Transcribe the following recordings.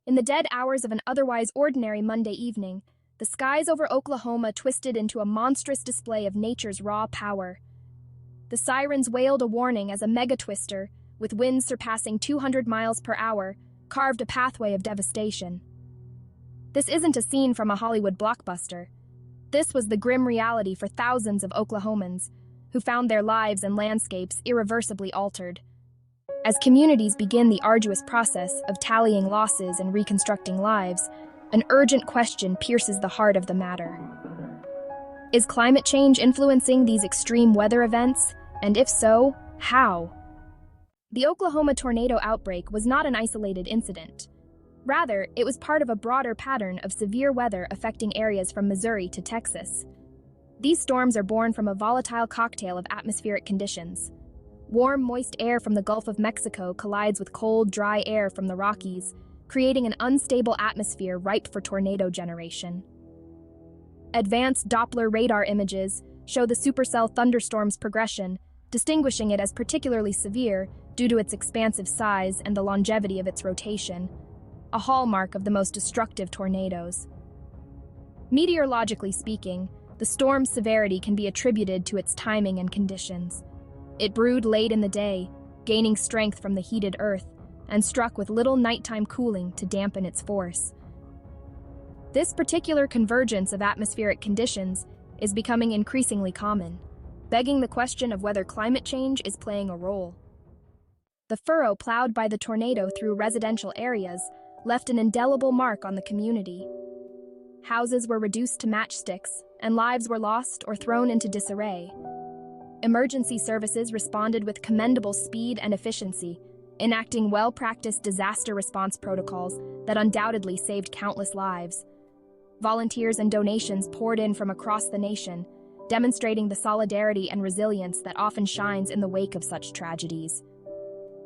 In the dead hours of an otherwise ordinary Monday evening, the skies over Oklahoma twisted into a monstrous display of nature's raw power. The sirens wailed a warning as a mega-twister, with winds surpassing 200 miles per hour, carved a pathway of devastation. This isn't a scene from a Hollywood blockbuster. This was the grim reality for thousands of Oklahomans, who found their lives and landscapes irreversibly altered. As communities begin the arduous process of tallying losses and reconstructing lives, an urgent question pierces the heart of the matter. Is climate change influencing these extreme weather events? And if so, how? The Oklahoma tornado outbreak was not an isolated incident. Rather, it was part of a broader pattern of severe weather affecting areas from Missouri to Texas. These storms are born from a volatile cocktail of atmospheric conditions. Warm, moist air from the Gulf of Mexico collides with cold, dry air from the Rockies, creating an unstable atmosphere ripe for tornado generation. Advanced Doppler radar images show the supercell thunderstorm's progression, distinguishing it as particularly severe due to its expansive size and the longevity of its rotation, a hallmark of the most destructive tornadoes. Meteorologically speaking, the storm's severity can be attributed to its timing and conditions. It brewed late in the day, gaining strength from the heated earth, and struck with little nighttime cooling to dampen its force. This particular convergence of atmospheric conditions is becoming increasingly common, begging the question of whether climate change is playing a role. The furrow plowed by the tornado through residential areas left an indelible mark on the community. Houses were reduced to matchsticks, and lives were lost or thrown into disarray. Emergency services responded with commendable speed and efficiency, enacting well-practiced disaster response protocols that undoubtedly saved countless lives. Volunteers and donations poured in from across the nation, demonstrating the solidarity and resilience that often shines in the wake of such tragedies.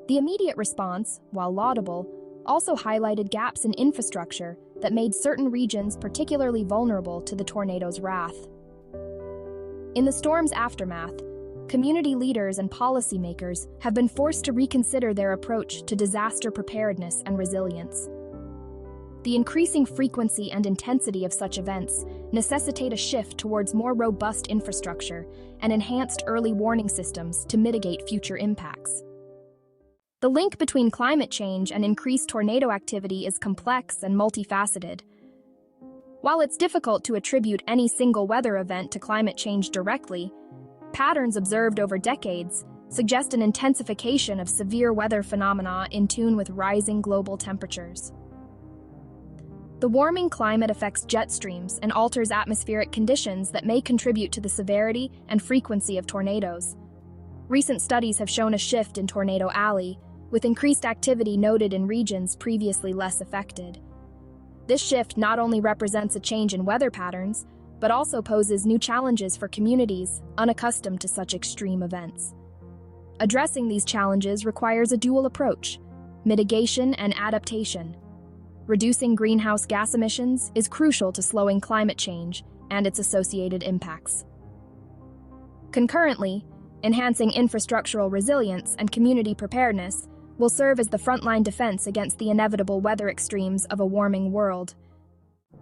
The immediate response, while laudable, also highlighted gaps in infrastructure that made certain regions particularly vulnerable to the tornado's wrath. In the storm's aftermath, community leaders and policymakers have been forced to reconsider their approach to disaster preparedness and resilience. The increasing frequency and intensity of such events necessitate a shift towards more robust infrastructure and enhanced early warning systems to mitigate future impacts. The link between climate change and increased tornado activity is complex and multifaceted. While it's difficult to attribute any single weather event to climate change directly, patterns observed over decades suggest an intensification of severe weather phenomena in tune with rising global temperatures. The warming climate affects jet streams and alters atmospheric conditions that may contribute to the severity and frequency of tornadoes. Recent studies have shown a shift in Tornado Alley, with increased activity noted in regions previously less affected. This shift not only represents a change in weather patterns, but also poses new challenges for communities unaccustomed to such extreme events. Addressing these challenges requires a dual approach: mitigation and adaptation. Reducing greenhouse gas emissions is crucial to slowing climate change and its associated impacts. Concurrently, enhancing infrastructural resilience and community preparedness will serve as the frontline defense against the inevitable weather extremes of a warming world.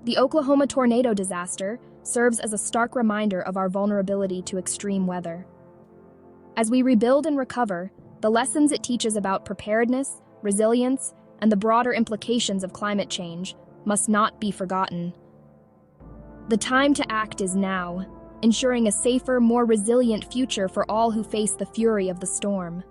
The Oklahoma tornado disaster serves as a stark reminder of our vulnerability to extreme weather. As we rebuild and recover, the lessons it teaches about preparedness, resilience, and the broader implications of climate change must not be forgotten. The time to act is now, ensuring a safer, more resilient future for all who face the fury of the storm.